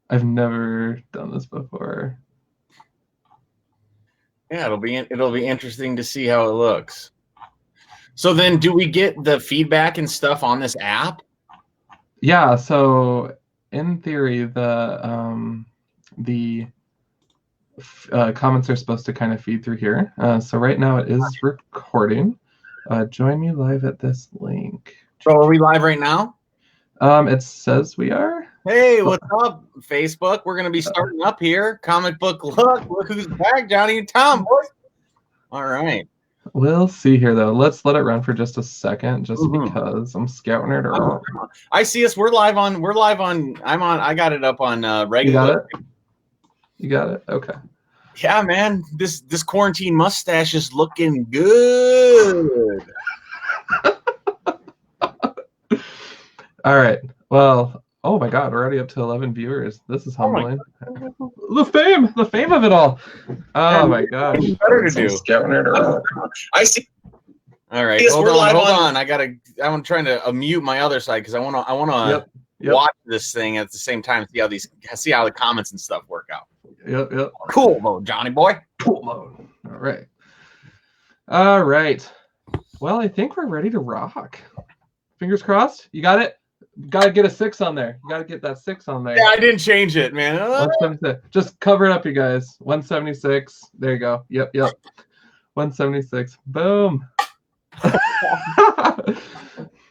I've never done this before. Yeah, it'll be interesting to see how it looks. So then, do we get the feedback and stuff on this app? Yeah. So in theory, the comments are supposed to kind of feed through here. So right now it is recording. Join me live at this link. So are we live right now? It says we are. Hey, what's up, Facebook? We're going to be starting up here. Comic book look who's back, Johnny and Tom, boys. All right. We'll see here, though. Let's let it run for just a second, just because I'm scouting it around. I see us. We're live on. I got it up on regular. You got it? Okay. Yeah, man. This quarantine mustache is looking good. All right. Well, oh my God, we're already up to 11 viewers. This is humbling. The fame of it all. Oh my gosh. Better to do. Scouting it around. I see. All right. Hold on. I'm trying to mute my other side because I want to watch this thing at the same time. See how the comments and stuff work out. Yep. Cool mode, Johnny boy. Cool mode. All right. Well, I think we're ready to rock. Fingers crossed. You got it. Got to get a 6 on there. You got to get that 6 on there. Yeah, I didn't change it, man. 176. Just cover it up, you guys. 176. There you go. Yep. 176. Boom. All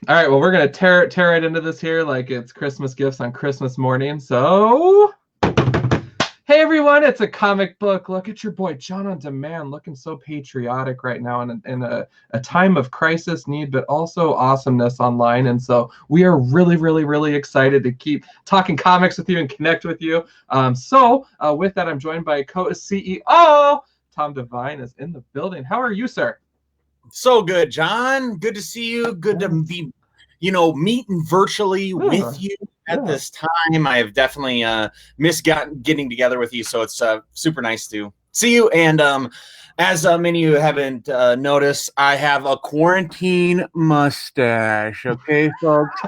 right. Well, we're gonna tear right into this here like it's Christmas gifts on Christmas morning. So, hey everyone, it's a comic book. Look at your boy John on Demand, looking so patriotic right now in a time of crisis, need, but also awesomeness online. And so we are really excited to keep talking comics with you and connect with you. With that, I'm joined by co-CEO Tom Devine is in the building. How are you, sir? So good, John. Good to see you. Good to be, meeting virtually with you at this time. I have definitely missed getting together with you, so it's super nice to see you. And as many of you haven't noticed, I have a quarantine mustache. Okay, folks.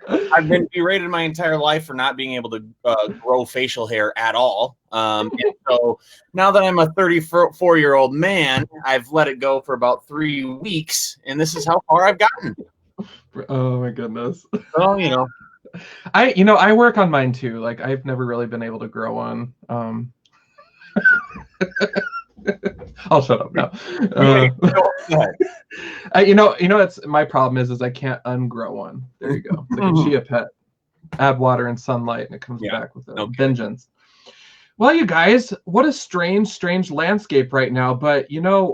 I've been berated my entire life for not being able to grow facial hair at all. And so now that I'm a 34-year-old man, I've let it go for about 3 weeks, and this is how far I've gotten. Oh my goodness. Well, I work on mine too. Like I've never really been able to grow one. I'll shut up now. It's my problem is I can't ungrow one. There you go. It's like a chia pet. Add water and sunlight, and it comes back with a vengeance. Well, you guys, what a strange landscape right now. But,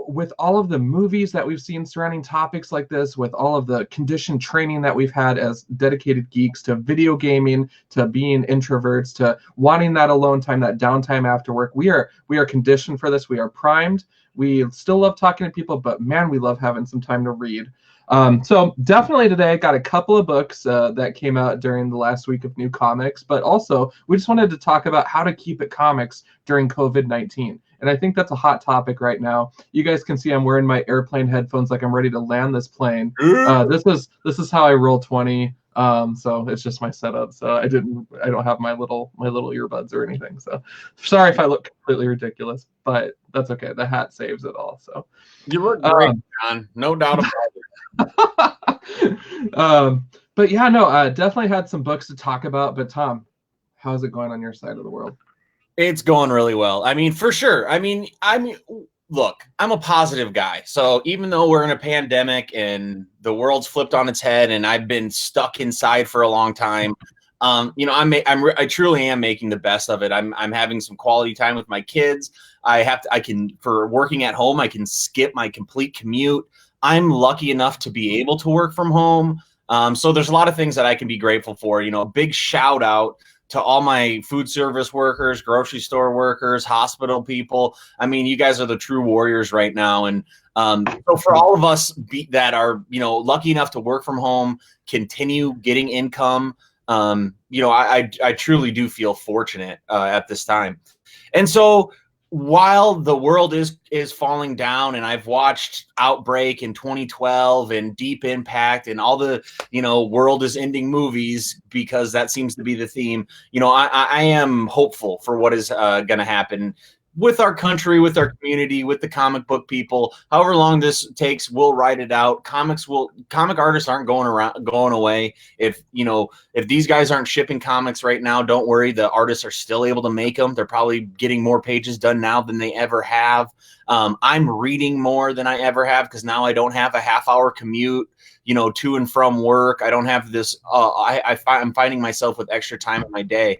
with all of the movies that we've seen surrounding topics like this, with all of the conditioned training that we've had as dedicated geeks to video gaming, to being introverts, to wanting that alone time, that downtime after work, we are conditioned for this. We are primed. We still love talking to people, but man, we love having some time to read. So definitely today I got a couple of books that came out during the last week of new comics, but also we just wanted to talk about how to keep it comics during COVID-19. And I think that's a hot topic right now. You guys can see I'm wearing my airplane headphones like I'm ready to land this plane. This is how I roll 20. So it's just my setup. So I don't have my little earbuds or anything. So sorry if I look completely ridiculous, but that's okay. The hat saves it all. So you look great, John. No doubt about it. But yeah, no, definitely had some books to talk about. But Tom, how's it going on your side of the world? It's going really well. I mean, for sure. I mean, look, I'm a positive guy. So even though we're in a pandemic and the world's flipped on its head and I've been stuck inside for a long time, I truly am making the best of it. I'm having some quality time with my kids. For working at home, I can skip my complete commute. I'm lucky enough to be able to work from home. So there's a lot of things that I can be grateful for. Big shout out to all my food service workers, grocery store workers, hospital people. I mean, you guys are the true warriors right now. And so for all of us that are, lucky enough to work from home, continue getting income, I truly do feel fortunate at this time. And so while the world is falling down, and I've watched Outbreak in 2012 and Deep Impact and all the, world is ending movies, because that seems to be the theme. I am hopeful for what is going to happen with our country, with our community, with the comic book people. However long this takes, we'll ride it out. Comic artists aren't going away. If these guys aren't shipping comics right now, don't worry. The artists are still able to make them. They're probably getting more pages done now than they ever have. I'm reading more than I ever have, because now I don't have a half-hour commute, to and from work. I don't have this. I'm finding myself with extra time in my day.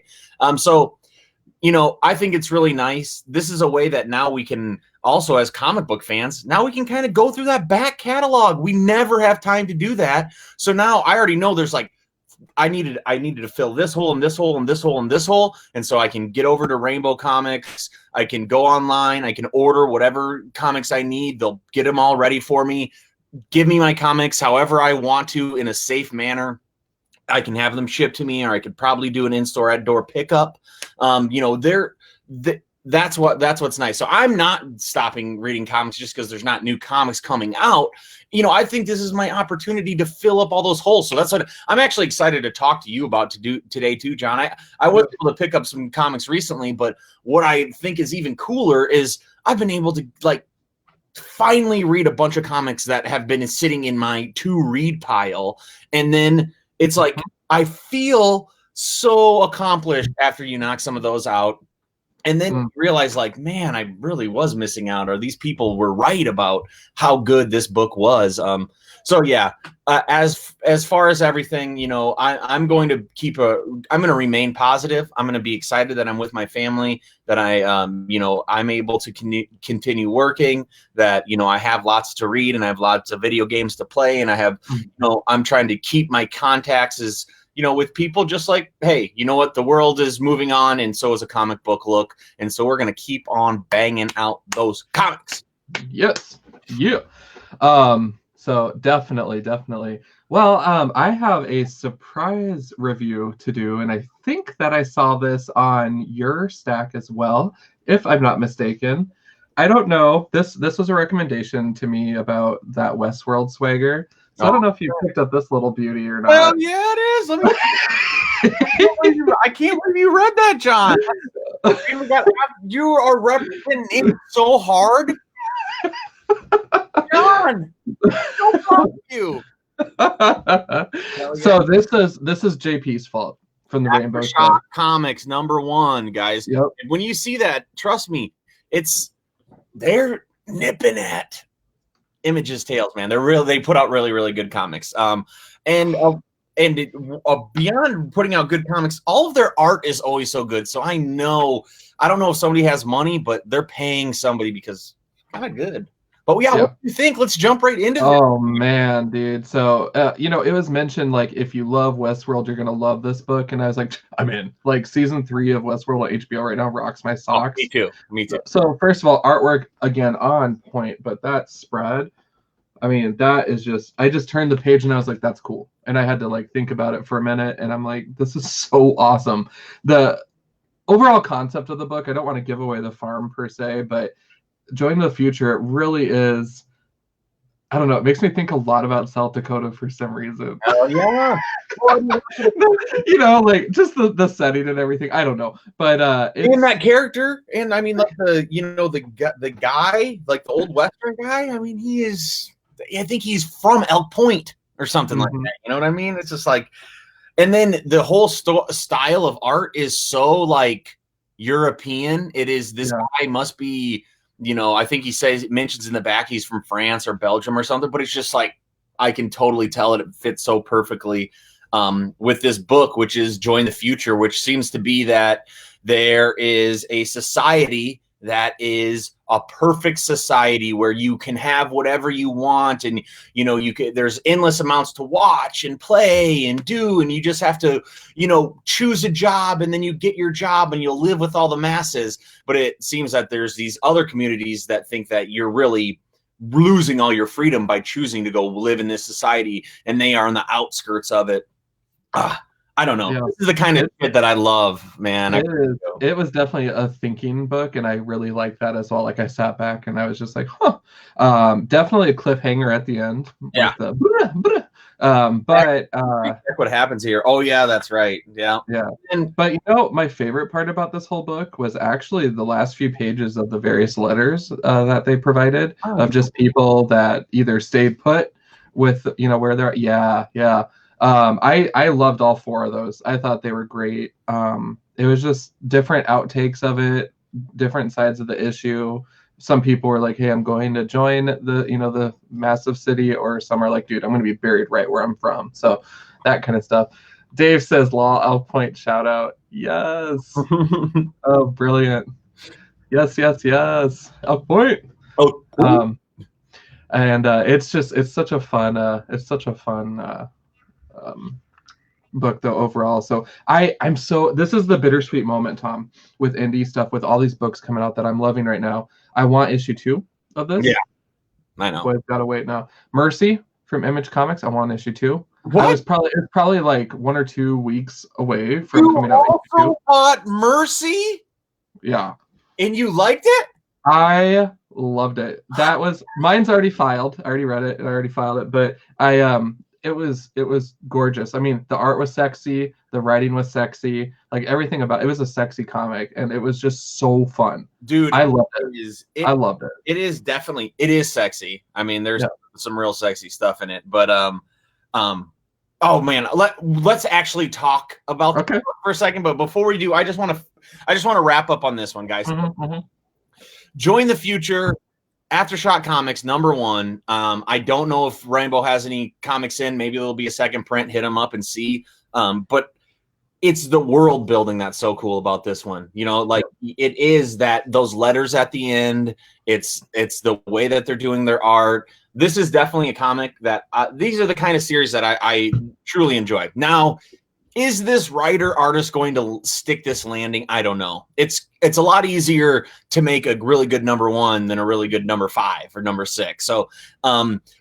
I think it's really nice. This is a way that now we can also, as comic book fans, now we can kind of go through that back catalog. We never have time to do that. So now I already know there's I needed to fill this hole and this hole and this hole and this hole. And so I can get over to Rainbow Comics. I can go online. I can order whatever comics I need. They'll get them all ready for me. Give me my comics however I want to, in a safe manner. I can have them shipped to me, or I could probably do an in-store at-door pickup. That's what's nice. So I'm not stopping reading comics just because there's not new comics coming out. I think this is my opportunity to fill up all those holes. So that's what I'm actually excited to talk to you about to do today too, John. I was able to pick up some comics recently, but what I think is even cooler is I've been able to finally read a bunch of comics that have been sitting in my to-read pile, and then it's I feel so accomplished after you knock some of those out. And then realize man, I really was missing out, or these people were right about how good this book was. As far as everything, I'm going to remain positive. I'm going to be excited that I'm with my family, that I'm able to continue working, that, I have lots to read, and I have lots of video games to play. And I have, I'm trying to keep my contacts as, with people, just hey, you know what? The world is moving on, and so is a comic book look. And so we're going to keep on banging out those comics. Yes. Yeah. So definitely. Well, I have a surprise review to do, and I think that I saw this on your stack as well, if I'm not mistaken. I don't know. This was a recommendation to me about that Westworld swagger. So I don't know if you picked up this little beauty or not. Well, yeah, it is. I can't believe you read that, John. You are representing it so hard. John, so fuck you. So this is JP's fault from the Rainbow Shock Comics #1, guys. Yep. When you see that, trust me, they're nipping at Image's tails, man. They put out really, really good comics. And beyond putting out good comics, all of their art is always so good. So I don't know if somebody has money, but they're paying somebody because it's kind of good. But yeah, What do you think? Let's jump right into it. Oh man, dude. So it was mentioned if you love Westworld, you're gonna love this book, and I was I'm in. Season 3 of Westworld on HBO right now rocks my socks. Oh, me too. So first of all, artwork again on point, but that spread, that is I just turned the page and I was that's cool, and I had to think about it for a minute, and I'm this is so awesome. The overall concept of the book, I don't want to give away the farm per se, but Join the Future, it really is, I don't know, it makes me think a lot about South Dakota for some reason. Oh yeah. Just the setting and everything. I don't know. But and that character, and the guy, the old Western guy, I think he's from Elk Point or something like that. You know what I mean? It's just and then the whole style of art is so European. It is, this guy must be, I think mentions in the back he's from France or Belgium or something, but it's just I can totally tell it fits so perfectly with this book, which is Join the Future, which seems to be that there is a society that is a perfect society where you can have whatever you want, and there's endless amounts to watch and play and do, and you just have to choose a job, and then you get your job and you'll live with all the masses. But it seems that there's these other communities that think that you're really losing all your freedom by choosing to go live in this society, and they are on the outskirts of it. I don't know. This is the kind of shit that I love, man. It was definitely a thinking book, and I really like that as well. Like I sat back and I was just like, huh. Definitely a cliffhanger at the end. Yeah. But what happens here? Oh yeah, that's right. Yeah. But my favorite part about this whole book was actually the last few pages of the various letters that they provided of just people that either stayed put with where they're at. Yeah. I loved all 4 of those. I thought they were great. It was just different outtakes of it, different sides of the issue. Some people were like, hey, I'm going to join the massive city, or some are like, dude, I'm going to be buried right where I'm from. So that kind of stuff. Dave says, law, I'll point, shout out. Yes. Oh, brilliant. Yes. I'll point. Oh, cool. And it's such a fun book though overall. So this is the bittersweet moment, Tom, with indie stuff, with all these books coming out that I'm loving right now. I want issue 2 of this. Yeah, I know. Boy, I've got to wait now. Mercy from Image Comics. I want issue 2. What? It's probably like 1 or 2 weeks away from coming out. You also bought Mercy? Yeah. And you liked it? I loved it. Mine's already filed. I already read it and I already filed it, but it was gorgeous. I mean, the art was sexy, the writing was sexy, like everything about it was a sexy comic, and it was just so fun. Dude, I loved it. I loved it. It is sexy. I mean, there's some real sexy stuff in it, but oh man, let's actually talk about the book for a second. But before we do, I just want to wrap up on this one, guys. Join the future. Aftershock Comics #1. I don't know if Rainbow has any comics in. Maybe there'll be a second print. Hit them up and see. But it's the world building that's so cool about this one. It is that those letters at the end. It's the way that they're doing their art. This is definitely a comic that these are the kind of series that I truly enjoy. Now, is this writer artist going to stick this landing? I don't know. It's a lot easier to make a really good #1 than a really good #5 or #6. So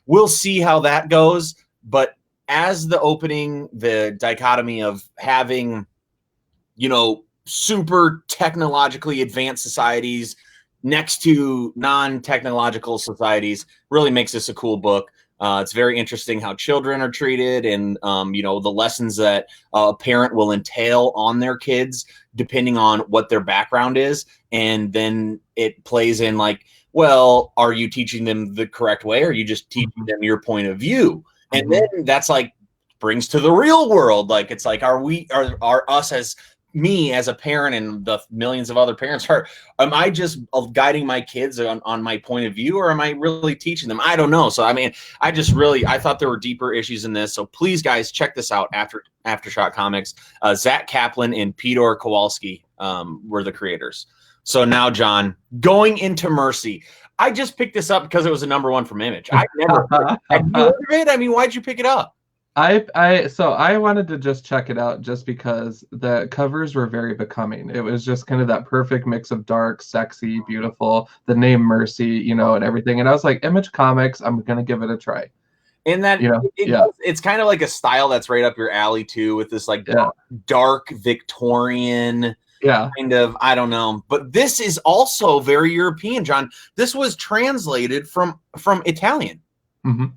we'll see how that goes. But as the opening, the dichotomy of having, super technologically advanced societies next to non-technological societies really makes this a cool book. It's very interesting how children are treated and, the lessons that a parent will entail on their kids, depending on what their background is. And then it plays in like, well, are you teaching them the correct way? Or are you just teaching them your point of view? And then that's like brings to the real world. Like, it's like, are us as me as a parent and the millions of other parents am I just guiding my kids on my point of view, or am I really teaching them? I don't know. So, I mean, I thought there were deeper issues in this. So please, guys, check this out. Aftershock Comics, Zach Kaplan and Peter Kowalski were the creators. So now, John, going into Mercy, I just picked this up because it was a #1 from Image. I never had you heard of it. I mean, why'd you pick it up? I wanted to just check it out just because the covers were very becoming. It was just kind of that perfect mix of dark, sexy, beautiful, the name Mercy, and everything. And I was like, Image Comics, I'm going to give it a try. And that, it's kind of like a style that's right up your alley too, with this like dark Victorian kind of, I don't know. But this is also very European, John. This was translated from Italian. Mm-hmm.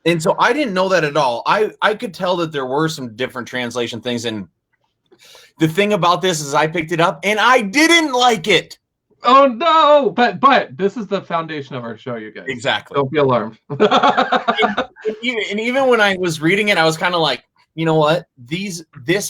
And so I didn't know that at all. I could tell that there were some different translation things. And the thing about this is I picked it up and I didn't like it. Oh, no. But this is the foundation of our show, you guys. Exactly. Don't be alarmed. and even when I was reading it, I was kind of like, you know what? This,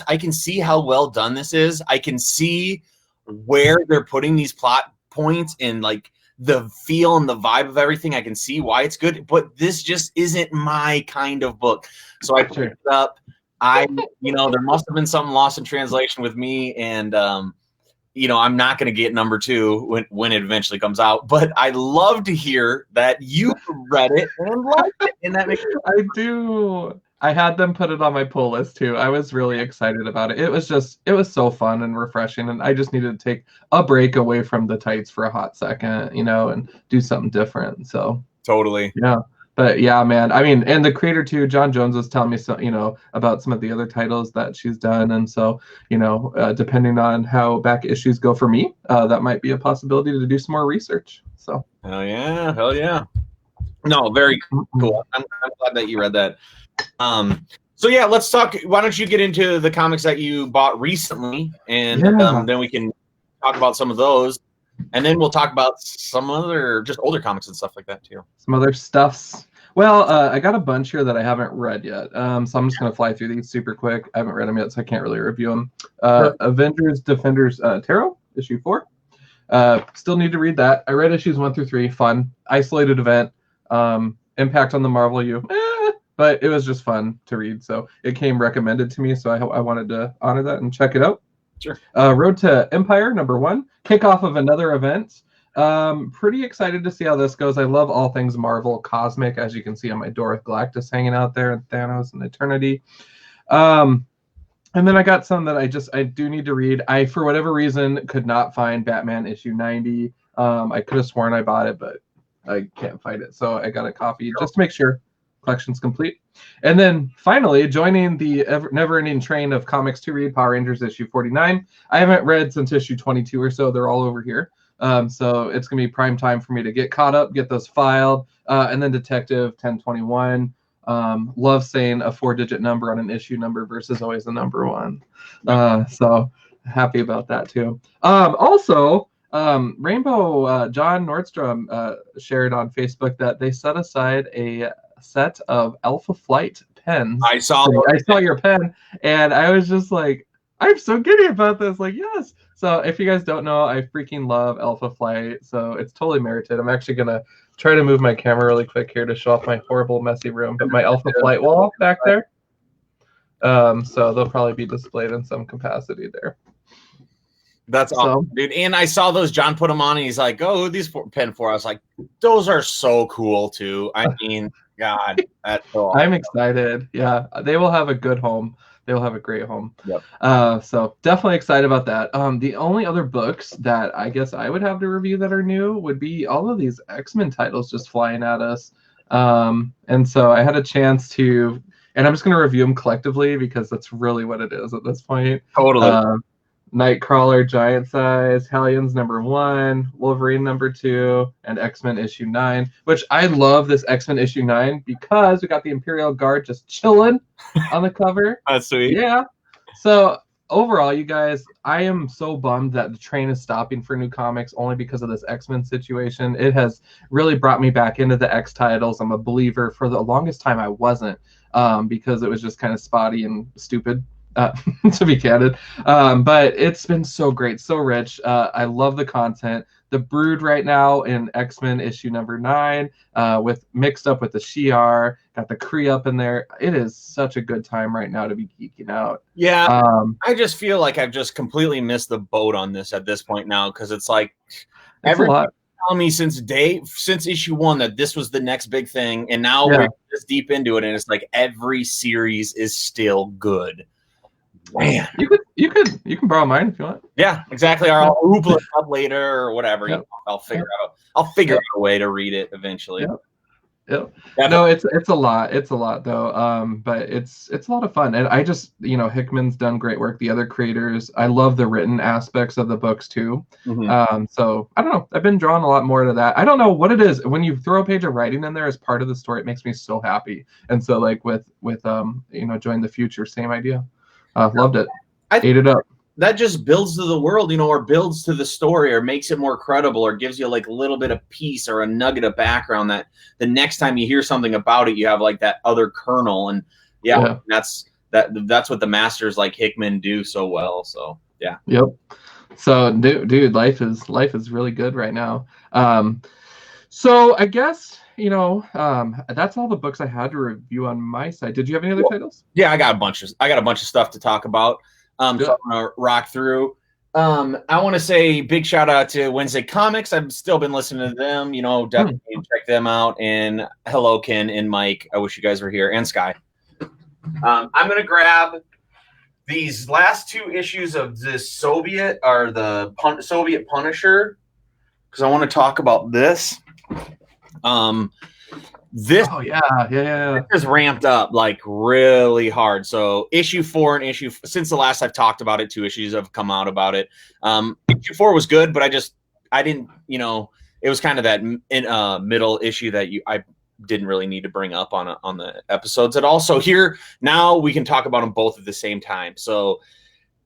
I can see how well done this is. I can see where they're putting these plot points and like the feel and the vibe of everything. I can see why it's good, but this just isn't my kind of book. So I picked it up. There must have been something lost in translation with me. And, I'm not going to get #2 when it eventually comes out, but I love to hear that you read it and liked it. And that makes I do. I had them put it on my pull list too. I was really excited about it. It was so fun and refreshing, and I just needed to take a break away from the tights for a hot second, and do something different. So totally. Yeah. But yeah, man. I mean, and the creator too, John Jones was telling me about some of the other titles that she's done, and so depending on how back issues go for me, that might be a possibility to do some more research. So. Hell yeah. No, very cool. I'm glad that you read that. So yeah, let's talk. Why don't you get into the comics that you bought recently, and then we can talk about some of those, and then we'll talk about some other just older comics and stuff like that too. Some other stuffs. Well, I got a bunch here that I haven't read yet, so I'm just gonna fly through these super quick. I haven't read them yet, so I can't really review them. Avengers Defenders Tarot issue 4. Still need to read that. I read issues 1 through 3. Fun, isolated event. Impact on the Marvel U. But it was just fun to read, so it came recommended to me, so I wanted to honor that and check it out. Sure. Road to Empire, #1. Kickoff of another event. Pretty excited to see how this goes. I love all things Marvel cosmic, as you can see on my door with Galactus hanging out there, and Thanos and Eternity. And then I got some that I do need to read. I, for whatever reason, could not find Batman issue 90. I could have sworn I bought it, but I can't find it, so I got a copy just to make sure collection's complete. And then finally, joining the never-ending train of comics to read, Power Rangers issue 49. I haven't read since issue 22 or so. They're all over here. So it's going to be prime time for me to get caught up, get those filed. And then Detective 1021. Love saying a 4-digit number on an issue number versus always the number 1. So happy about that too. Also, Rainbow John Nordstrom shared on Facebook that they set aside a set of Alpha Flight pens. I saw your pen, and I was just like, I'm so giddy about this. Like, yes. So if you guys don't know, I freaking love Alpha Flight, so it's totally merited. I'm actually gonna try to move my camera really quick here to show off my horrible, messy room, but my Alpha Flight wall back there. So they'll probably be displayed in some capacity there. That's awesome, dude. And I saw those. John put them on, and he's like, "Oh, these pen for." I was like, "Those are so cool, too." I mean, God, that's so awesome. I'm excited. Yeah, they will have a good home. They will have a great home. Yep. So definitely excited about that. The only other books that I guess I would have to review that are new would be all of these X-Men titles just flying at us. And so I had a chance to, and I'm just going to review them collectively because that's really what it is at this point. Totally. Nightcrawler Giant Size, Hellions #1, Wolverine #2, and X-Men issue 9, which I love this X-Men issue 9 because we got the Imperial Guard just chilling on the cover. That's sweet. Yeah. So overall, you guys, I am so bummed that the train is stopping for new comics only because of this X-Men situation. It has really brought me back into the X titles. I'm a believer. For the longest time, I wasn't because it was just kind of spotty and stupid. To be candid, but it's been so great, so rich. I love the content. The Brood right now in X-Men issue #9, with mixed up with the Shi'ar, got the Kree up in there. It is such a good time right now to be geeking out. Yeah, I just feel like I've just completely missed the boat on this at this point now, because it's like everybody telling me since issue 1 that this was the next big thing, and now we're this deep into it, and it's like every series is still good. Man, you can borrow mine if you want. Yeah, exactly. Or I'll oop it up later or whatever. Yep. I'll figure out a way to read it eventually. Yep. No, it's a lot. It's a lot though. But it's a lot of fun. And I just, Hickman's done great work. The other creators, I love the written aspects of the books too. Mm-hmm. So I don't know. I've been drawn a lot more to that. I don't know what it is. When you throw a page of writing in there as part of the story, it makes me so happy. And so like with Join the Future, same idea. Loved it. Ate it up. That just builds to the world, or builds to the story, or makes it more credible, or gives you like a little bit of peace or a nugget of background that the next time you hear something about it, you have like that other kernel. And that's what the masters like Hickman do so well. So yeah. Yep. So dude, life is really good right now. So I guess that's all the books I had to review on my side. Did you have any other titles? Yeah, I got a bunch of stuff to talk about. So I'm gonna rock through. I want to say big shout out to Wednesday Comics. I've still been listening to them. Definitely check them out. And hello, Ken and Mike. I wish you guys were here, and Sky. I'm gonna grab these last 2 issues of this Soviet Punisher because I want to talk about this. This is ramped up like really hard. So issue 4 and since the last I've talked about it, 2 issues have come out about it. Issue 4 was good, but I didn't, it was kind of that middle issue that I didn't really need to bring up on the episodes at all. So here now we can talk about them both at the same time. So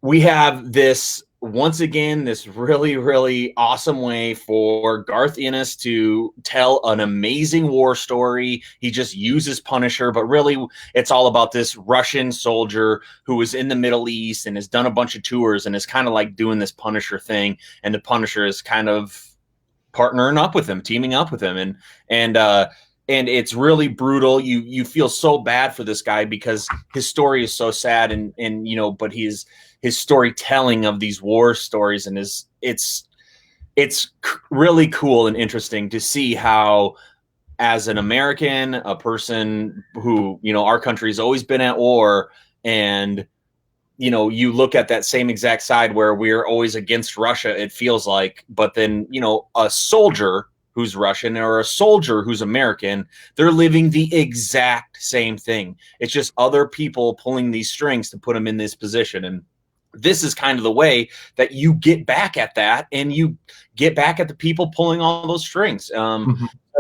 we have this, once again, this really, really awesome way for Garth Ennis to tell an amazing war story. He just uses Punisher, but really it's all about this Russian soldier who was in the Middle East and has done a bunch of tours and is kind of like doing this Punisher thing. And the Punisher is kind of partnering up with him, teaming up with him. And it's really brutal. You feel so bad for this guy because his story is so sad and but his storytelling of these war stories and it's really cool and interesting to see how, as an American, a person who, our country's always been at war, and you look at that same exact side where we're always against Russia, it feels like, but then, a soldier who's Russian or a soldier who's American, they're living the exact same thing. It's just other people pulling these strings to put them in this position. And this is kind of the way that you get back at that, and you get back at the people pulling all those strings. So,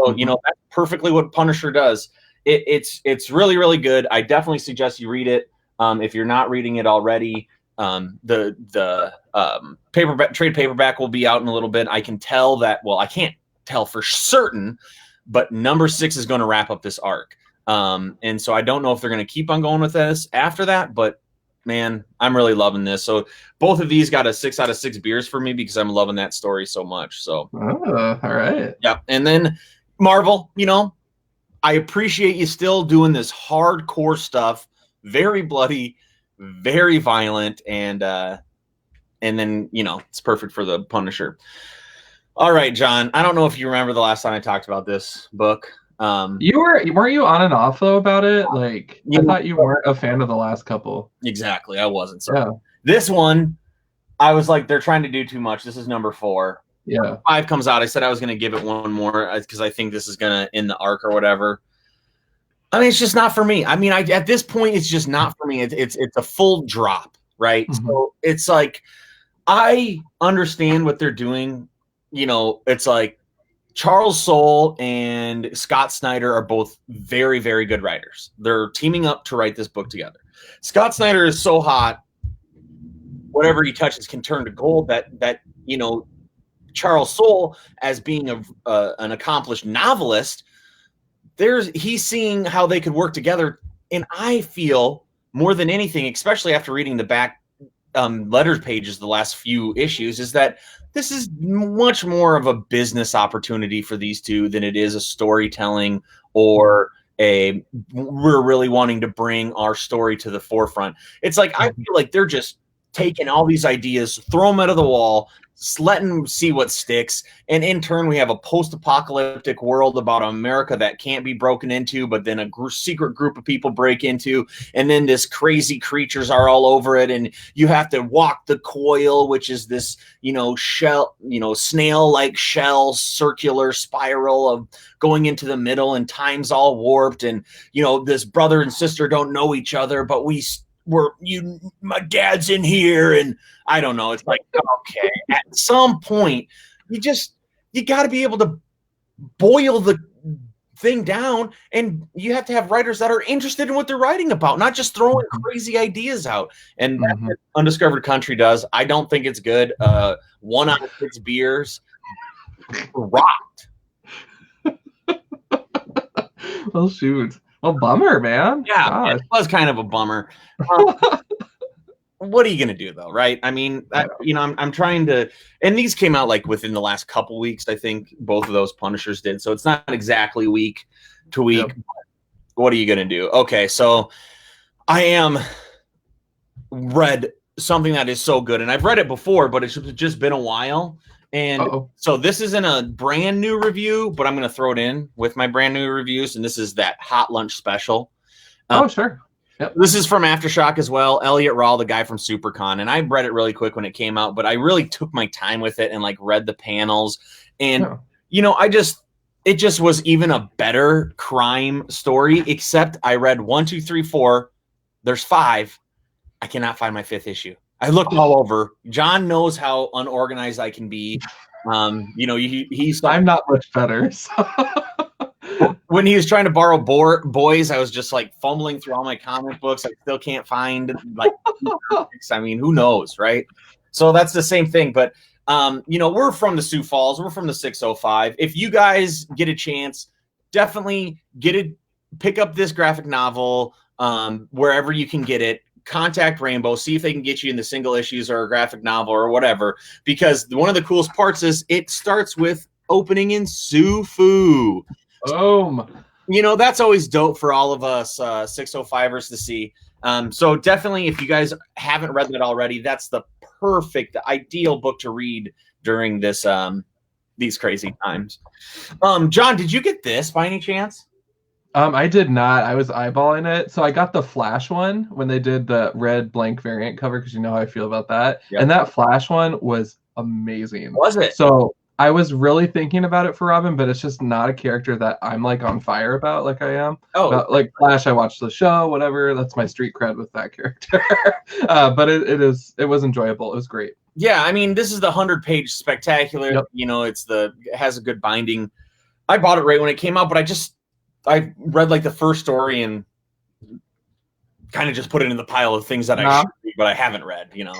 that's perfectly what Punisher does. It's really, really good. I definitely suggest you read it. If you're not reading it already, the trade paperback will be out in a little bit. I can tell that, well, I can't tell for certain, but number 6 is going to wrap up this arc. And so I don't know if they're going to keep on going with this after that, but man, I'm really loving this. So both of these got a 6 out of 6 beers for me because I'm loving that story so much. So, all right. Yeah. And then Marvel, I appreciate you still doing this hardcore stuff, very bloody, very violent. And then, it's perfect for the Punisher. All right, John, I don't know if you remember the last time I talked about this book. Weren't you on and off though about it? Like, I thought you weren't a fan of the last couple. Exactly, I wasn't. So yeah. This one, I was like, they're trying to do too much. This is number 4. Yeah, 5 comes out. I said I was going to give it one more because I think this is going to end the arc or whatever. I mean, it's just not for me. I mean, at this point, it's just not for me. It's a full drop, right? Mm-hmm. So it's like, I understand what they're doing. It's like, Charles Soule and Scott Snyder are both very, very good writers. They're teaming up to write this book together. Scott Snyder is so hot, whatever he touches can turn to gold. That Charles Soule, as being an accomplished novelist, he's seeing how they could work together. And I feel more than anything, especially after reading the back letters pages the last few issues, is that this is much more of a business opportunity for these two than it is a storytelling or we're really wanting to bring our story to the forefront. It's like, I feel like they're just taking all these ideas, throw them out of the wall, letting them see what sticks. And in turn, we have a post-apocalyptic world about America that can't be broken into, but then a secret group of people break into, and then this crazy creatures are all over it. And you have to walk the coil, which is this, shell, snail-like shell, circular spiral of going into the middle, and time's all warped. And, this brother and sister don't know each other, but my dad's in here, and I don't know. It's like, okay, at some point, you got to be able to boil the thing down, and you have to have writers that are interested in what they're writing about, not just throwing crazy ideas out. And that's what Undiscovered Country does. I don't think it's good. 1 out of 6 beers, rocked. Well, shoot. Well, bummer, man. Yeah, it was kind of a bummer. What are you gonna do though, right? I mean, I'm trying to, and these came out like within the last couple weeks. I think both of those Punishers did, so it's not exactly week to week. Yep. What are you gonna do? Okay, so I am read something that is so good, and I've read it before, but it's just been a while. And so this isn't a brand new review, but I'm going to throw it in with my brand new reviews. And this is that Hot Lunch Special. Sure. Yep. This is from Aftershock as well. Elliot Rawl, the guy from SuperCon. And I read it really quick when it came out, but I really took my time with it and like read the panels. And, it just was even a better crime story, except I read 1, 2, 3, 4. There's 5. I cannot find my 5th issue. I looked all over. John knows how unorganized I can be. He's I'm not much better. So. When he was trying to borrow boys, I was just like fumbling through all my comic books. I still can't find like comics. I mean, who knows, right? So that's the same thing. But we're from the Sioux Falls. We're from the 605. If you guys get a chance, definitely pick up this graphic novel wherever you can get it. Contact Rainbow, see if they can get you in the single issues or a graphic novel or whatever. Because one of the coolest parts is it starts with opening in Sioux-Foo. Boom. That's always dope for all of us 605ers to see. So definitely, if you guys haven't read that already, that's the ideal book to read during these crazy times. John, did you get this by any chance? I did not. I was eyeballing it. So I got the Flash one when they did the red blank variant cover, because you know how I feel about that. Yep. And that Flash one was amazing. Was it? So I was really thinking about it for Robin, but it's just not a character that I'm like on fire about like I am. Oh, like Flash, I watched the show, whatever. That's my street cred with that character. But it was enjoyable. It was great. Yeah, I mean, this is the 100-page spectacular. Yep. It has a good binding. I bought it right when it came out, but I read like the first story and kind of just put it in the pile of things that I should read, but I haven't read. Yeah.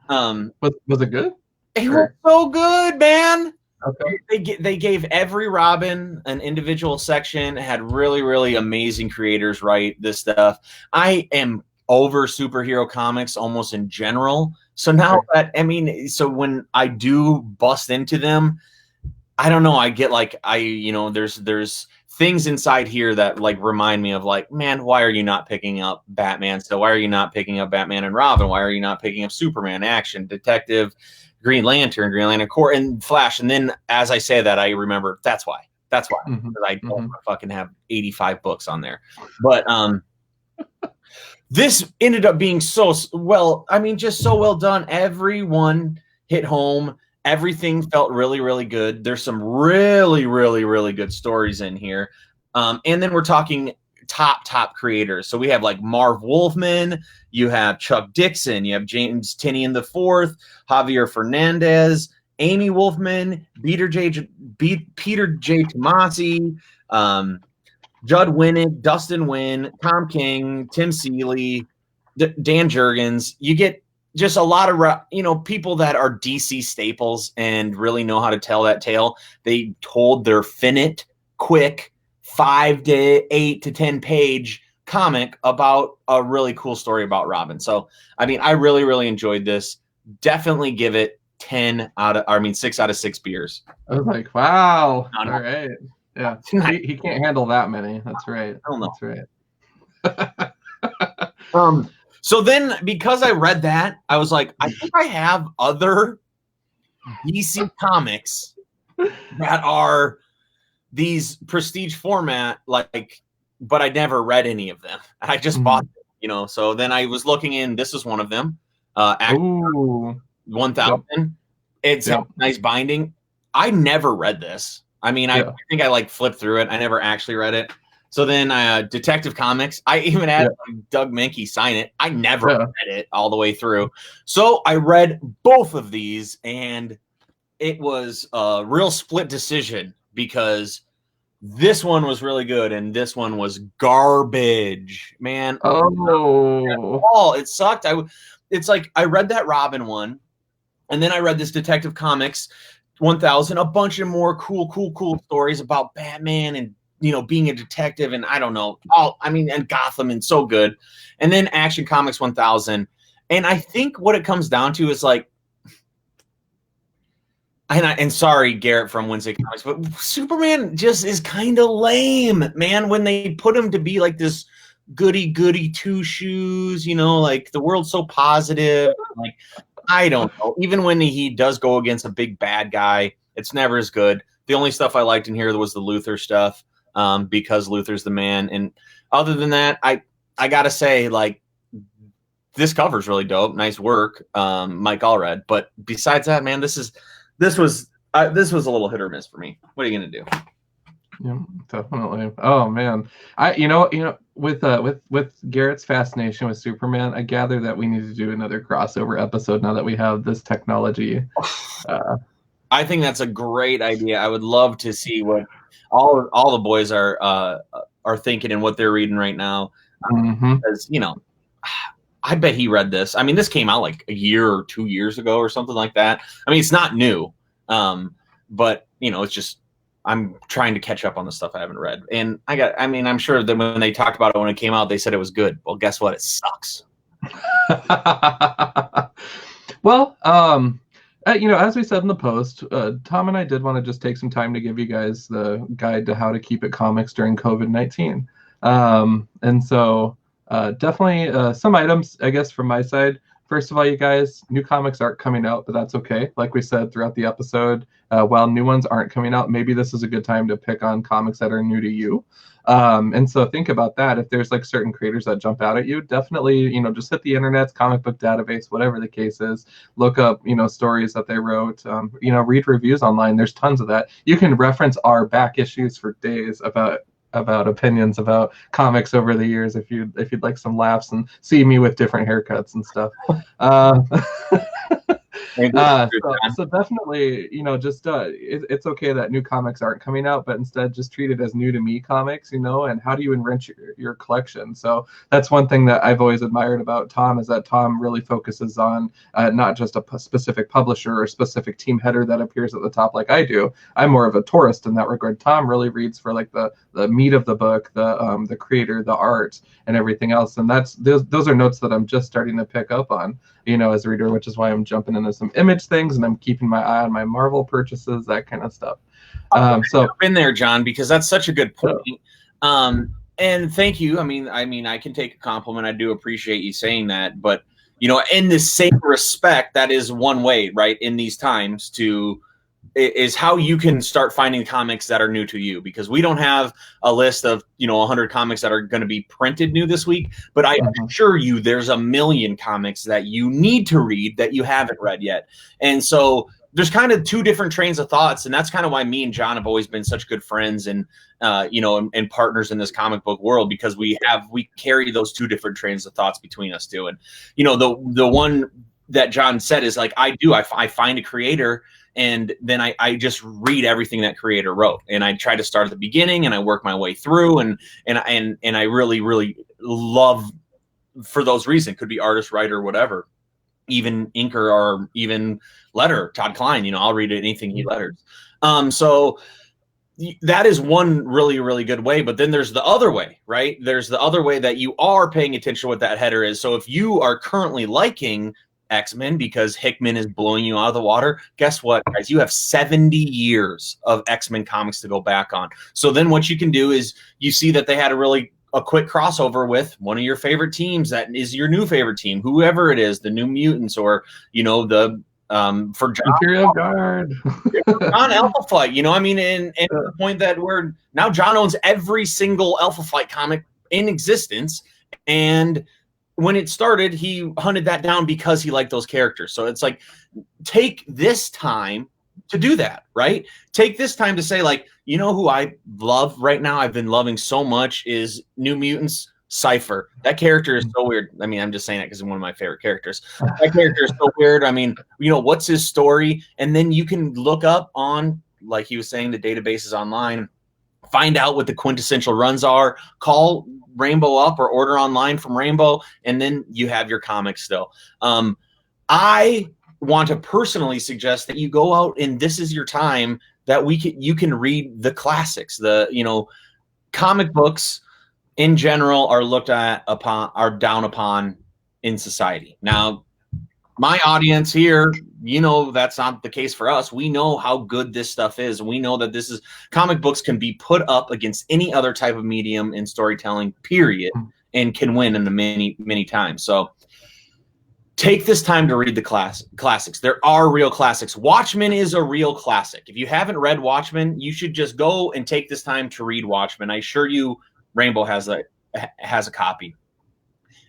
Was it good? It was so good, man. Okay. They gave every Robin an individual section. Had really, really amazing creators write this stuff. I am over superhero comics almost in general. So now so when I do bust into them, I don't know. I get like there's things inside here that like remind me of like, man, why are you not picking up Batman? So why are you not picking up Batman and Robin? Why are you not picking up Superman, Action, Detective, Green Lantern Corps, and Flash? And then as I say that, I remember that's why. Mm-hmm. Because I don't fucking have 85 books on there. But this ended up being just so well done. Everyone hit home. Everything felt really, really good. There's some really, really, really good stories in here. And then we're talking top creators. So we have like Marv Wolfman, you have Chuck Dixon, you have James Tinian IV, Javier Fernandez, Amy Wolfman, Peter J. Tomasi, Judd Winnick, Dustin Wynn, Tom King, Tim Seeley, Dan Jurgens. You get just a lot of people that are DC staples and really know how to tell that tale. They told their finite, quick 5 to 8 to 10 page comic about a really cool story about Robin. So I mean, I really, really enjoyed this. Definitely give it 6 out of 6 beers. I was like, wow. All right. Yeah. He can't handle that many. That's right. I don't know. That's right. So then, because I read that, I was like, I think I have other DC comics that are these prestige format, but I never read any of them. I just bought them, So then I was looking in. This is one of them. 1000. Yep. It's a nice binding. I never read this. I mean, I think I flipped through it. I never actually read it. So then Detective Comics, I even had Doug Menke sign it. I never read it all the way through. So I read both of these, and it was a real split decision because this one was really good and this one was garbage, man. Oh, it sucked. It's like I read that Robin one, and then I read this Detective Comics 1000, a bunch of more cool stories about Batman and being a detective, and I don't know, and Gotham, and so good. And then Action Comics 1000. And I think what it comes down to is and sorry, Garrett from Wednesday Comics, but Superman just is kind of lame, man, when they put him to be like this goody two shoes, the world's so positive. I don't know. Even when he does go against a big bad guy, it's never as good. The only stuff I liked in here was the Luthor stuff. Because Luthor's the man. And other than that, I gotta say, this cover's really dope. Nice work, Mike Allred. But besides that, man, this was This was a little hit or miss for me. What are you gonna do? Yeah, definitely. Oh man, with Garrett's fascination with Superman, I gather that we need to do another crossover episode now that we have this technology. I think that's a great idea. I would love to see what all the boys are thinking and what they're reading right now. Because I bet he read this. I mean, this came out like a year or 2 years ago or something like that. I mean, it's not new, but it's just I'm trying to catch up on the stuff I haven't read. And I'm sure that when they talked about it when it came out, they said it was good. Well, guess what? It sucks. Well, as we said in the post, Tom and I did want to just take some time to give you guys the guide to how to keep it comics during COVID-19. And so definitely some items, I guess, from my side. First of all, you guys, new comics aren't coming out, but that's okay. Like we said throughout the episode, while new ones aren't coming out, maybe this is a good time to pick on comics that are new to you. And so think about that. If there's like certain creators that jump out at you, definitely, just hit the internet's comic book database, whatever the case is, look up, stories that they wrote, read reviews online. There's tons of that. You can reference our back issues for days about opinions about comics over the years if you'd like some laughs and see me with different haircuts and stuff. So definitely, it's okay that new comics aren't coming out, but instead just treat it as new to me comics, and how do you enrich your collection? So that's one thing that I've always admired about Tom, is that Tom really focuses on not just a specific publisher or specific team header that appears at the top like I do. I'm more of a tourist in that regard. Tom really reads for like the meat of the book, the creator, the art, and everything else. And those are notes that I'm just starting to pick up on, as a reader, which is why I'm jumping into some image things and I'm keeping my eye on my Marvel purchases, that kind of stuff. So in there, John, because that's such a good point. And thank you. I mean, I can take a compliment. I do appreciate you saying that, but in the same respect, that is one way, right? In these times is how you can start finding comics that are new to you, because we don't have a list of 100 comics that are going to be printed new this week, but I assure you there's a million comics that you need to read that you haven't read yet. And so there's kind of two different trains of thoughts, and that's kind of why me and John have always been such good friends and and partners in this comic book world, because we carry those two different trains of thoughts between us too. And the one that John said is like I find a creator, and then I just read everything that creator wrote, and I try to start at the beginning and I work my way through, and I really, really love, for those reasons, could be artist, writer, whatever, even inker or even letter, Todd Klein, I'll read anything he letters. So that is one really, really good way. But then there's the other way, right? There's the other way that you are paying attention to what that header is. So if you are currently liking X-Men because Hickman is blowing you out of the water, guess what, guys? You have 70 years of X-Men comics to go back on. So then what you can do is you see that they had a quick crossover with one of your favorite teams that is your new favorite team, whoever it is, the New Mutants, or the for John, Imperial Guard, John Alpha Flight, and the point that now John owns every single Alpha Flight comic in existence, and when it started, he hunted that down because he liked those characters. So it's like, take this time to do that, right? Take this time to say, like, who I love right now, I've been loving so much, is New Mutants Cypher. That character is so weird. I mean, I'm just saying that because he's one of my favorite characters. That character is so weird. I mean, what's his story? And then you can look up on, like he was saying, the databases online, find out what the quintessential runs are, call Rainbow up or order online from Rainbow, and then you have your comics still. I want to personally suggest that you go out and this is your time that you can read the classics. The comic books in general are are down upon in society. Now, my audience here, that's not the case for us. We know how good this stuff is. We know that comic books can be put up against any other type of medium in storytelling, period, and can win in the many, many times. So take this time to read the classics. There are real classics. Watchmen is a real classic. If you haven't read Watchmen, you should just go and take this time to read Watchmen. I assure you Rainbow has a copy.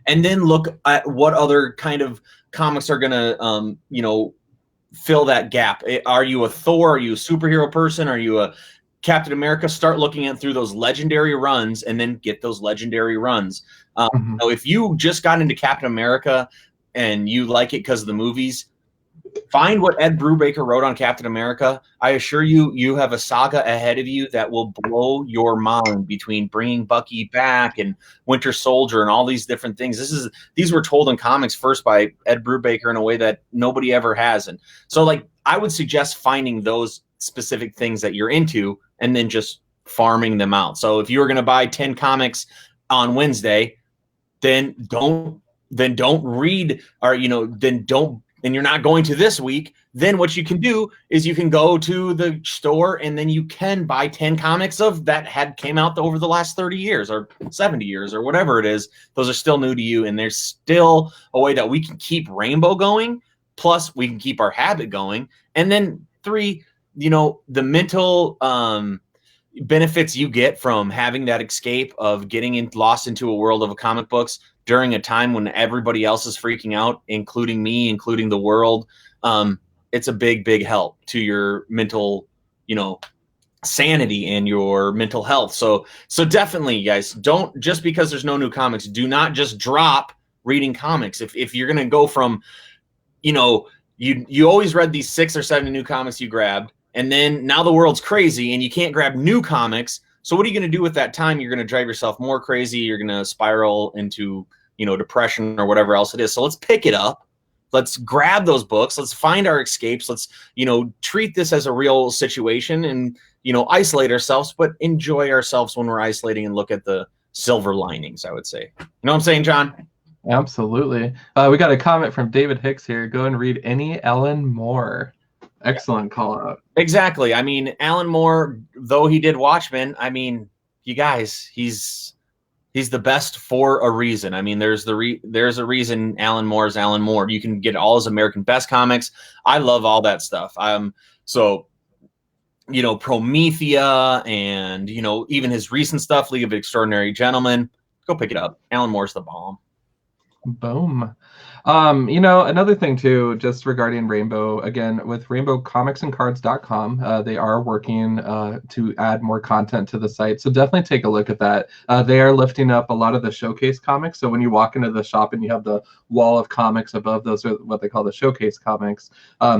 And then look at what other kind of comics are going to, fill that gap. Are you a Thor? Are you a superhero person? Are you a Captain America? Start looking at through those legendary runs and then get those legendary runs. So if you just got into Captain America and you like it because of the movies, find what Ed Brubaker wrote on Captain America. I assure you, you have a saga ahead of you that will blow your mind between bringing Bucky back and Winter Soldier and all these different things. These were told in comics first by Ed Brubaker in a way that nobody ever has. And so, like, I would suggest finding those specific things that you're into and then just farming them out. So if you were going to buy 10 comics on Wednesday, then don't read, or, then don't, and you're not going to this week, then what you can do is you can go to the store and then you can buy 10 comics of that came out over the last 30 years or 70 years or whatever it is. Those are still new to you. And there's still a way that we can keep Rainbow going. Plus we can keep our habit going. And then 3, the mental benefits you get from having that escape of getting lost into a world of comic books during a time when everybody else is freaking out, including me, including the world. It's a big, big help to your mental, sanity and your mental health. So definitely, guys, don't, just because there's no new comics, do not just drop reading comics. If you're going to go from, you always read these 6 or 7 new comics you grabbed, and then now the world's crazy and you can't grab new comics. So what are you going to do with that time? You're going to drive yourself more crazy. You're going to spiral into, depression or whatever else it is. So let's pick it up. Let's grab those books. Let's find our escapes. Let's, treat this as a real situation and, isolate ourselves, but enjoy ourselves when we're isolating and look at the silver linings, I would say. You know what I'm saying, John? Absolutely. We got a comment from David Hicks here. Go and read any Alan Moore. Excellent call out. Exactly. I mean, Alan Moore, though he did Watchmen, I mean, you guys, he's the best for a reason. I mean, there's a reason Alan Moore is Alan Moore. You can get all his American Best comics. I love all that stuff. So, Promethea and, even his recent stuff, League of Extraordinary Gentlemen, go pick it up. Alan Moore's the bomb. Boom. Another thing too, just regarding Rainbow, again, with rainbowcomicsandcards.com, they are working to add more content to the site. So definitely take a look at that. They are lifting up a lot of the showcase comics. So when you walk into the shop and you have the wall of comics above, those are what they call the showcase comics.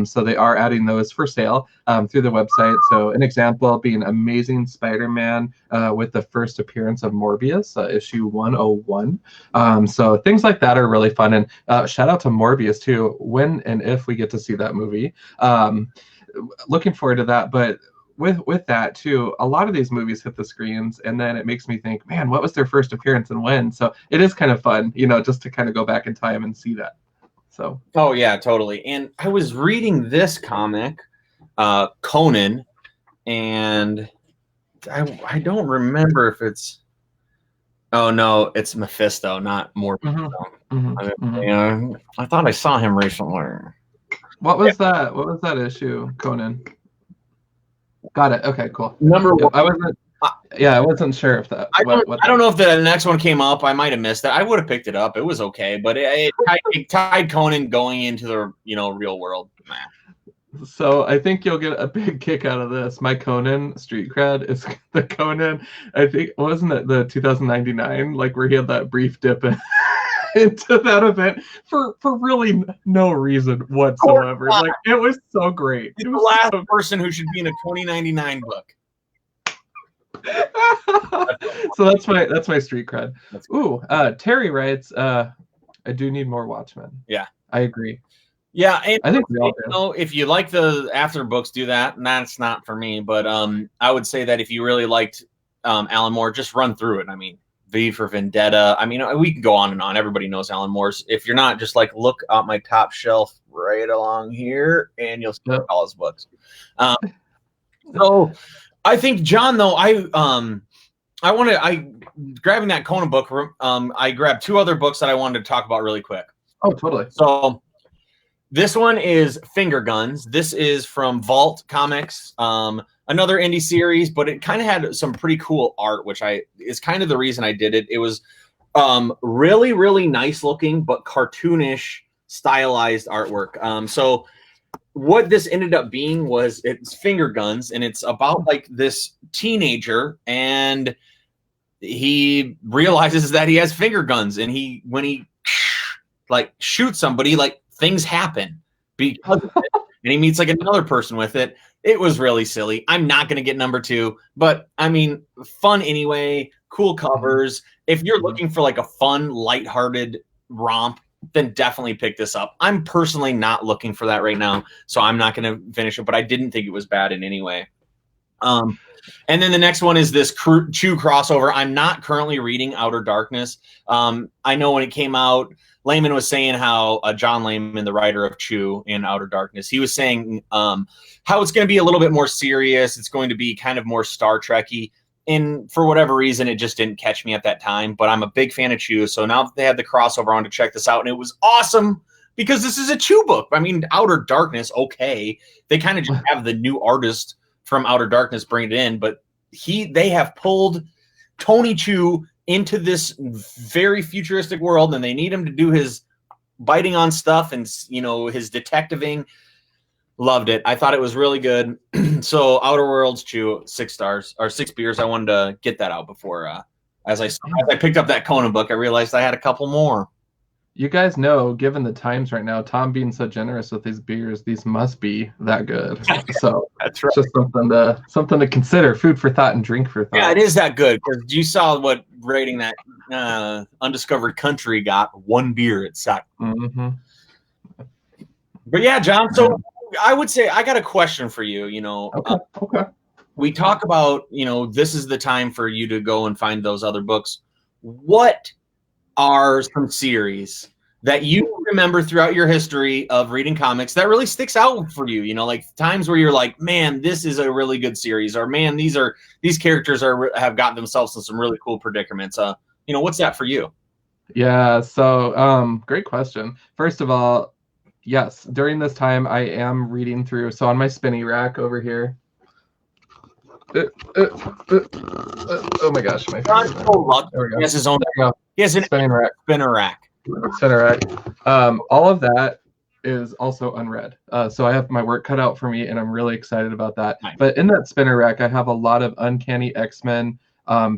So they are adding those for sale through the website. So an example being Amazing Spider-Man with the first appearance of Morbius, issue 101. So things like that are really fun. And shout out to Morbius too, when and if we get to see that movie. Looking forward to that. But with that too, a lot of these movies hit the screens and then it makes me think, man, what was their first appearance and when? So it is kind of fun, just to kind of go back in time and see that. So. Oh yeah, totally. And I was reading this comic, Conan, and I don't remember if it's, oh no, it's Mephisto, not Morbius. I thought I saw him recently. What was that? What was that issue, Conan? Got it. Okay, cool. Number 1. I wasn't sure if that. I don't know if the next one came up. I might have missed it. I would have picked it up. It was okay, but it tied Conan going into the real world. So I think you'll get a big kick out of this. My Conan street cred is the Conan. I think, wasn't it the 2099, like where he had that brief dip into that event for really no reason whatsoever. Like it was so great. He's the last person who should be in a 2099 book. So that's my street cred. Ooh, Terry writes, I do need more Watchmen. Yeah, I agree. Yeah, and I think we all do. If you like the after books, do that. And that's not for me, but I would say that if you really liked Alan Moore, just run through it. I mean, V for Vendetta. I mean, we can go on and on. Everybody knows Alan Moore's. If you're not, just like look at my top shelf right along here, and you'll see all his books. So I think, John, though, grabbing that Conan book. I grabbed 2 other books that I wanted to talk about really quick. Oh, totally. So. This one is Finger Guns. This is from Vault Comics, another indie series, but it kind of had some pretty cool art, which is kind of the reason I did it. It was really, really nice looking, but cartoonish, stylized artwork. So what this ended up being was it's finger guns, and it's about like this teenager, and he realizes that he has finger guns, and when he like shoots somebody, like things happen because of it, and he meets like another person with it. It was really silly. I'm not going to get number 2, but I mean, fun anyway, cool covers. If you're looking for like a fun, lighthearted romp, then definitely pick this up. I'm personally not looking for that right now, so I'm not going to finish it, but I didn't think it was bad in any way. And then the next one is this Chew crossover. I'm not currently reading Outer Darkness. I know when it came out, Layman was saying how John Layman, the writer of Chew in Outer Darkness, he was saying how it's going to be a little bit more serious. It's going to be kind of more Star Trek-y. And for whatever reason, it just didn't catch me at that time. But I'm a big fan of Chew. So now that they had the crossover, I wanted to check this out. And it was awesome because this is a Chew book. I mean, Outer Darkness, okay. They kind of just have the new artist from Outer Darkness bring it in. But they have pulled Tony Chew into this very futuristic world, and they need him to do his biting on stuff and, you know, his detectiving. Loved it. I thought it was really good. So Outer Worlds Chew, 6 stars or 6 beers. I wanted to get that out before as I picked up that Conan book, I realized I had a couple more. You guys know, given the times right now, Tom being so generous with these beers, these must be that good. So that's right. Just something to consider. Food for thought and drink for thought. Yeah, it is that good because you saw what rating that Undiscovered Country got. 1 beer at SAC. Mm-hmm. But yeah, John. So I would say I got a question for you. You know, okay. We talk about, you know, this is the time for you to go and find those other books. What are some series that you remember throughout your history of reading comics that really sticks out for you? You know, like times where you're like, man, this is a really good series, or man, these characters have gotten themselves in some really cool predicaments. You know, what's that for you? Yeah. So, great question. First of all, yes, during this time I am reading through. So on my spinny rack over here. Oh my gosh, my there we go. He has his own. He has an spinner rack. All of that is also unread. So I have my work cut out for me, and I'm really excited about that. Nice. But in that spinner rack, I have a lot of Uncanny X-Men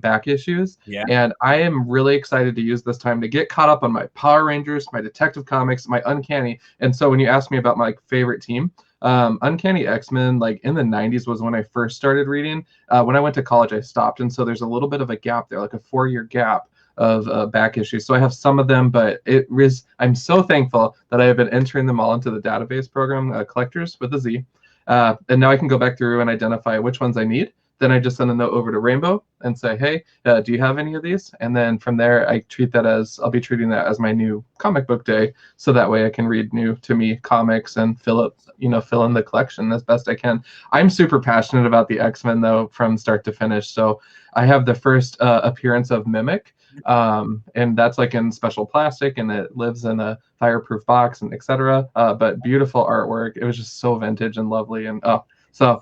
back issues. Yeah. And I am really excited to use this time to get caught up on my Power Rangers, my Detective Comics, my Uncanny. And so when you ask me about my favorite team, Uncanny X-Men, like in the 90s was when I first started reading. When I went to college, I stopped. And so there's a little bit of a gap there, like a 4-year gap of back issues. So I have some of them, but I'm so thankful that I have been entering them all into the database program, Collectors with a Z. And now I can go back through and identify which ones I need. Then I just send a note over to Rainbow and say, hey, do you have any of these? And then from there, I'll be treating that as my new comic book day. So that way I can read new to me comics and fill in the collection as best I can. I'm super passionate about the X-Men though, from start to finish. So I have the first appearance of Mimic, and that's like in special plastic, and it lives in a fireproof box and etc. But beautiful artwork. It was just so vintage and lovely. And so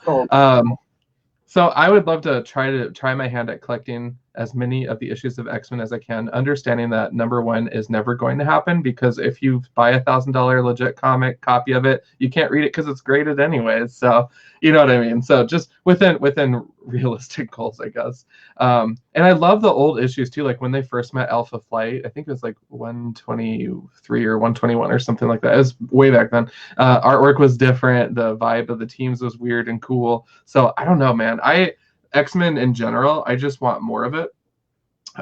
I would love to try my hand at collecting as many of the issues of X-Men as I can, understanding that number 1 is never going to happen, because if you buy $1,000 legit comic copy of it, you can't read it because it's graded anyways. So you know what I mean? So just within realistic goals, I guess. And I love the old issues too, like when they first met Alpha Flight. I think it was like 123 or 121 or something like that. It was way back then. Artwork was different. The vibe of the teams was weird and cool. So I don't know, man. X-Men in general, I just want more of it.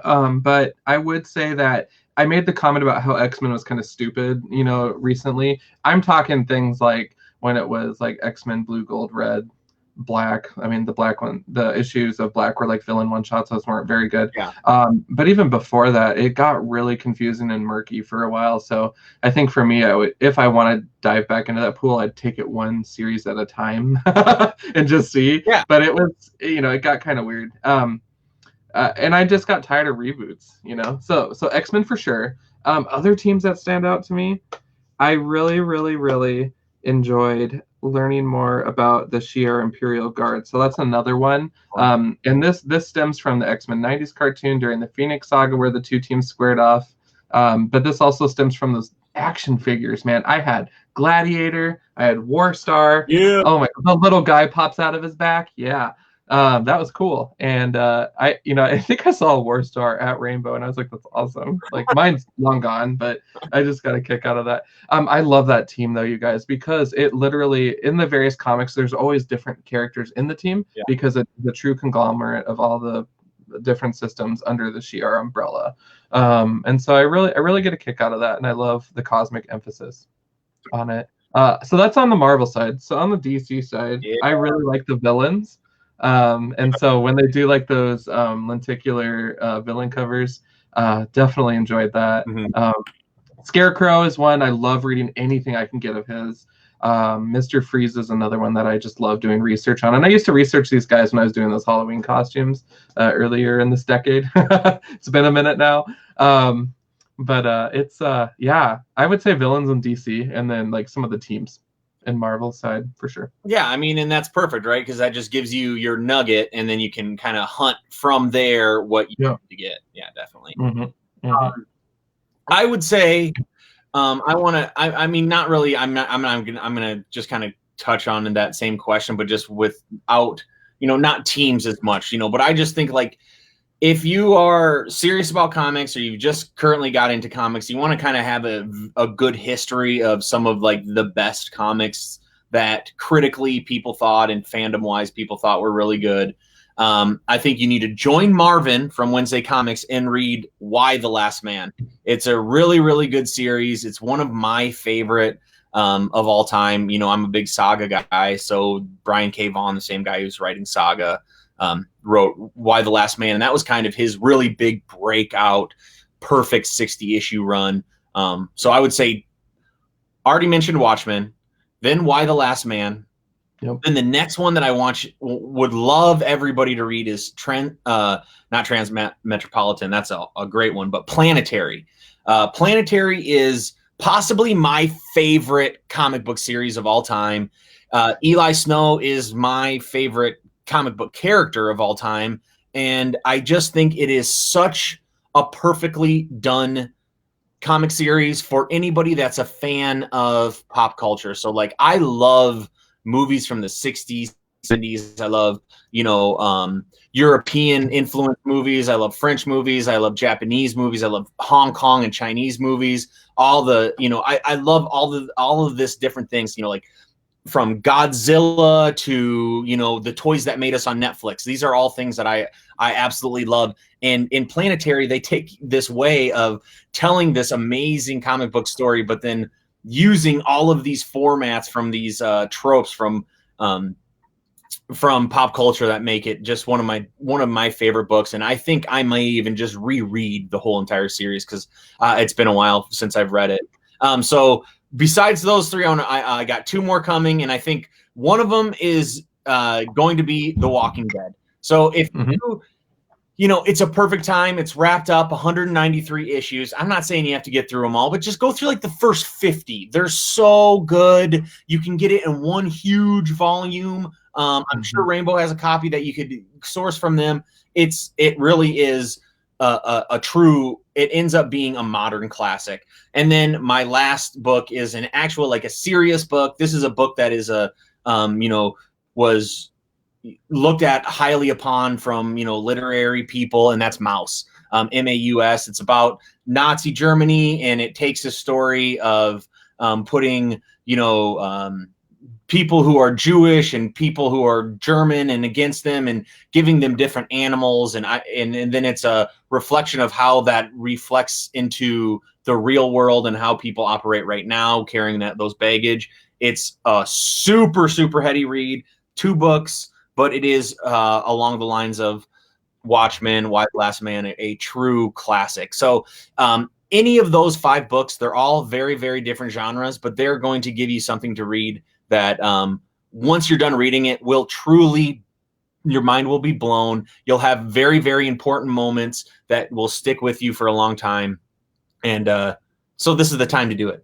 But I would say that I made the comment about how X-Men was kind of stupid, recently. I'm talking things like when it was like X-Men Blue, Gold, Red, Black. I mean, the Black one, the issues of Black were like villain one-shots. Those weren't very good. Yeah. But even before that, it got really confusing and murky for a while. So I think for me, if I want to dive back into that pool, I'd take it one series at a time and just see. Yeah. But it was, it got kind of weird. And I just got tired of reboots, So X-Men for sure. Other teams that stand out to me, I really, really, really enjoyed learning more about the Shi'ar Imperial Guard. So that's another one. And this stems from the X-Men 90s cartoon during the Phoenix Saga, where the two teams squared off. But this also stems from action figures, man. I had Gladiator, I had War Star. Yeah. Oh my, the little guy pops out of his back. Yeah. That was cool. And I think I saw War Star at Rainbow and I was like, that's awesome. Like mine's long gone, but I just got a kick out of that. I love that team though, you guys, because it literally in the various comics, there's always different characters in the team because it's the true conglomerate of all the different systems under the Shi'ar umbrella. And so I really get a kick out of that. And I love the cosmic emphasis on it. So that's on the Marvel side. So on the DC side, I really like the villains. And so when they do like those lenticular villain covers, definitely enjoyed that. Scarecrow is one I love reading anything I can get of his. Mr. Freeze is another one that I just love doing research on. And I used to research these guys when I was doing those Halloween costumes earlier in this decade. It's been a minute now. But it's I would say villains in DC and then like some of the teams in Marvel side for sure. Yeah, I mean, and that's perfect, right? Because that just gives you your nugget, and then you can kind of hunt from there what you need to get. Yeah, definitely. I would say, I mean, not really. I'm gonna just kind of touch on that same question, but just without, not teams as much, But I just think like, if you are serious about comics or you've just currently got into comics, you want to kind of have a good history of some of like the best comics that critically people thought and fandom wise people thought were really good. I think you need to join Marvin from Wednesday Comics and read Why the Last Man. It's a really, really good series. It's one of my favorite of all time. I'm a big Saga guy. So Brian K. Vaughan, the same guy who's writing Saga, wrote Why the Last Man, and that was kind of his really big breakout, perfect 60-issue run. So I would say, already mentioned Watchmen, then Why the Last Man. Yep. And the next one that I would love everybody to read is not Transmetropolitan. That's a great one, but Planetary. Planetary is possibly my favorite comic book series of all time. Eli Snow is my favorite comic book character of all time, and I just think it is such a perfectly done comic series for anybody that's a fan of pop culture. So like, I love movies from the 60s, 70s. I love European influenced movies. I love French movies. I love Japanese movies. I love Hong Kong and Chinese movies. All the I love all of this different things, like from Godzilla to, the toys that made us on Netflix. These are all things that I absolutely love. And in Planetary, they take this way of telling this amazing comic book story, but then using all of these formats from these tropes from pop culture that make it just one of my favorite books. And I think I may even just reread the whole entire series because it's been a while since I've read it. So besides those three, I got two more coming, and I think one of them is going to be The Walking Dead. So if it's a perfect time. It's wrapped up, 193 issues. I'm not saying you have to get through them all, but just go through like the first 50. They're so good. You can get it in one huge volume. I'm sure Rainbow has a copy that you could source from them. It really is a true. It ends up being a modern classic. And then my last book is an actual, like a serious book. This is a book that is was looked at highly upon from, literary people, and that's Maus, M-A-U-S. It's about Nazi Germany, and it takes a story of putting, people who are Jewish and people who are German and against them and giving them different animals. And then it's a reflection of how that reflects into the real world and how people operate right now, carrying those baggage. It's a super, super heady read, 2 books, but it is along the lines of Watchmen, Why the Last Man, a true classic. So any of those 5 books, they're all very, very different genres, but they're going to give you something to read that once you're done reading it, will truly, your mind will be blown. You'll have very, very important moments that will stick with you for a long time. And so this is the time to do it.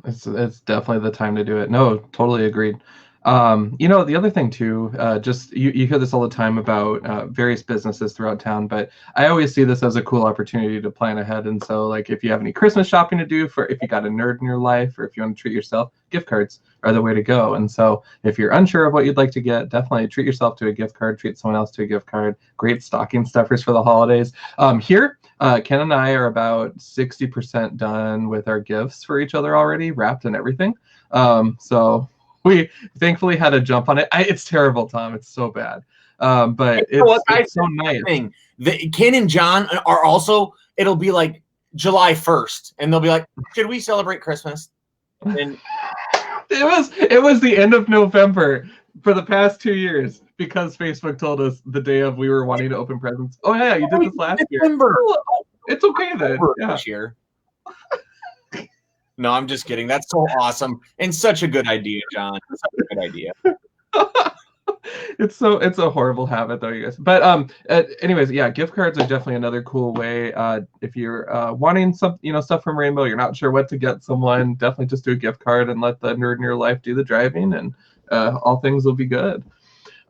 It's definitely the time to do it. No, totally agreed. The other thing too, just you hear this all the time about various businesses throughout town, but I always see this as a cool opportunity to plan ahead. And so, like, if you have any Christmas shopping to do, for if you got a nerd in your life, or if you want to treat yourself, gift cards are the way to go. And so, if you're unsure of what you'd like to get, definitely treat yourself to a gift card, treat someone else to a gift card. Great stocking stuffers for the holidays. Here, Ken and I are about 60% done with our gifts for each other already, wrapped and everything. So we thankfully had a jump on it. It's terrible, Tom. It's so bad. But it's so nice. Ken and John are also, it'll be like July 1st, and they'll be like, should we celebrate Christmas? And it was the end of November for the past 2 years, because Facebook told us the day of we were wanting to open presents. Oh yeah, you did this last year. It's okay then. This year. No, I'm just kidding. That's so awesome and such a good idea, John. Such a good idea. It's a horrible habit though, you guys. But anyways, yeah, gift cards are definitely another cool way. If you're wanting some, stuff from Rainbow, you're not sure what to get someone, definitely just do a gift card and let the nerd in your life do the driving, and all things will be good.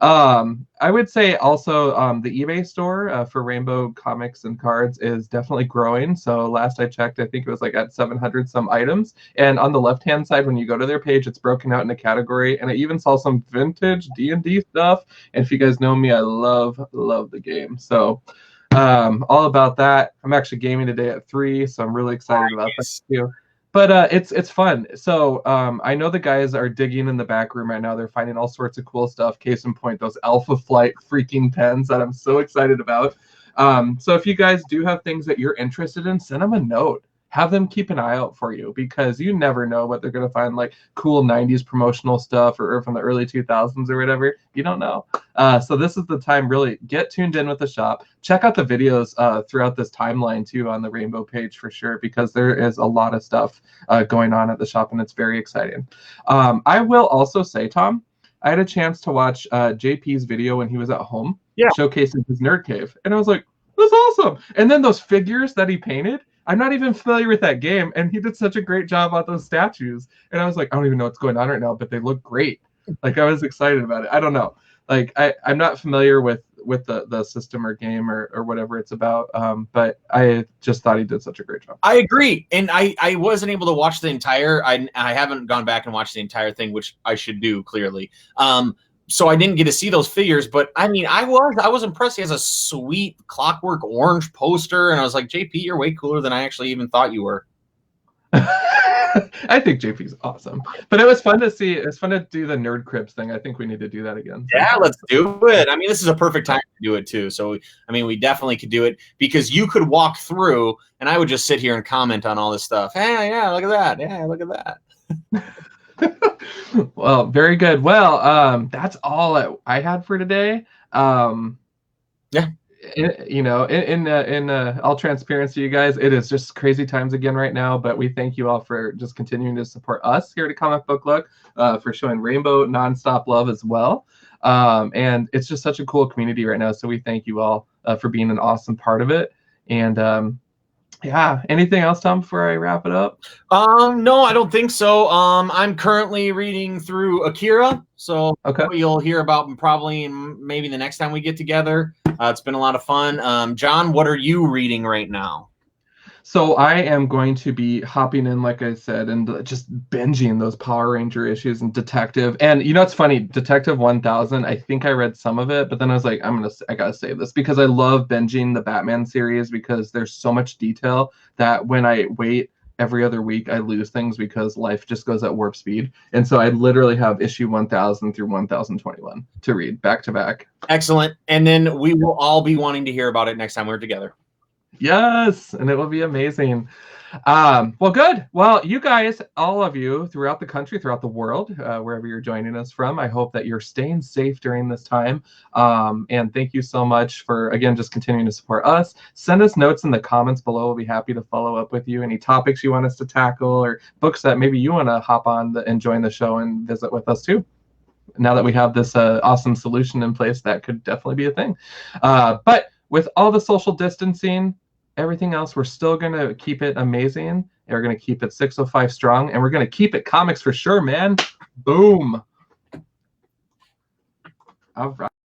I would say also the eBay store for Rainbow comics and cards is definitely growing. So last I checked, I think it was like at 700 some items. And on the left-hand side, when you go to their page, it's broken out in a category. And I even saw some vintage D&D stuff. And if you guys know me, I love the game. So all about that. I'm actually gaming today at 3, so I'm really excited about that too. But it's fun. So I know the guys are digging in the back room right now. They're finding all sorts of cool stuff. Case in point, those Alpha Flight freaking pens that I'm so excited about. So if you guys do have things that you're interested in, send them a note. Have them keep an eye out for you, because you never know what they're going to find, like cool 90s promotional stuff or from the early 2000s or whatever. You don't know. So this is the time, really get tuned in with the shop. Check out the videos throughout this timeline too on the Rainbow page for sure, because there is a lot of stuff going on at the shop, and it's very exciting. I will also say, Tom, I had a chance to watch JP's video when he was at home, showcasing his nerd cave, and I was like, that's awesome. And then those figures that he painted, I'm not even familiar with that game, and he did such a great job on those statues. And I was like, I don't even know what's going on right now, but they look great. Like, I was excited about it. I don't know. Like, I'm not familiar with the system or game or whatever it's about, but I just thought he did such a great job. I agree. And I wasn't able to watch the entire, I haven't gone back and watched the entire thing, which I should do, clearly. So I didn't get to see those figures, but I mean, I was impressed. He has a sweet Clockwork Orange poster, and I was like, JP, you're way cooler than I actually even thought you were. I think JP's awesome, but it was fun to see. It's fun to do the Nerd Cribs thing. I think we need to do that again. Yeah, let's do it. I mean, this is a perfect time to do it too. So, I mean, we definitely could do it, because you could walk through, and I would just sit here and comment on all this stuff. Hey, yeah, look at that. Yeah, look at that. Well, very good. Well, that's all I had for today. Yeah. In all transparency, you guys, it is just crazy times again right now, but we thank you all for just continuing to support us here at Comic Book Look, for showing Rainbow nonstop love as well. And it's just such a cool community right now, so we thank you all for being an awesome part of it. And yeah, anything else, Tom, before I wrap it up? No, I don't think so. I'm currently reading through Akira, so you'll hear about probably maybe the next time we get together. It's been a lot of fun. John, what are you reading right now? So I am going to be hopping in, like I said, and just binging those Power Ranger issues and Detective. And it's funny, Detective 1000, I think I read some of it, but then I was like, I gotta save this, because I love binging the Batman series, because there's so much detail that when I wait every other week, I lose things, because life just goes at warp speed. And so I literally have issue 1000 through 1021 to read back to back. Excellent. And then we will all be wanting to hear about it next time we're together. Yes, and it will be amazing. Well, good. Well, you guys, all of you throughout the country, throughout the world, wherever you're joining us from, I hope that you're staying safe during this time. And thank you so much for, again, just continuing to support us. Send us notes in the comments below. We'll be happy to follow up with you. Any topics you want us to tackle, or books that maybe you want to hop on and join the show and visit with us too. Now that we have this awesome solution in place, that could definitely be a thing. But with all the social distancing, everything else, we're still going to keep it amazing. And we're going to keep it 605 strong, and we're going to keep it comics for sure, man. Boom. All right.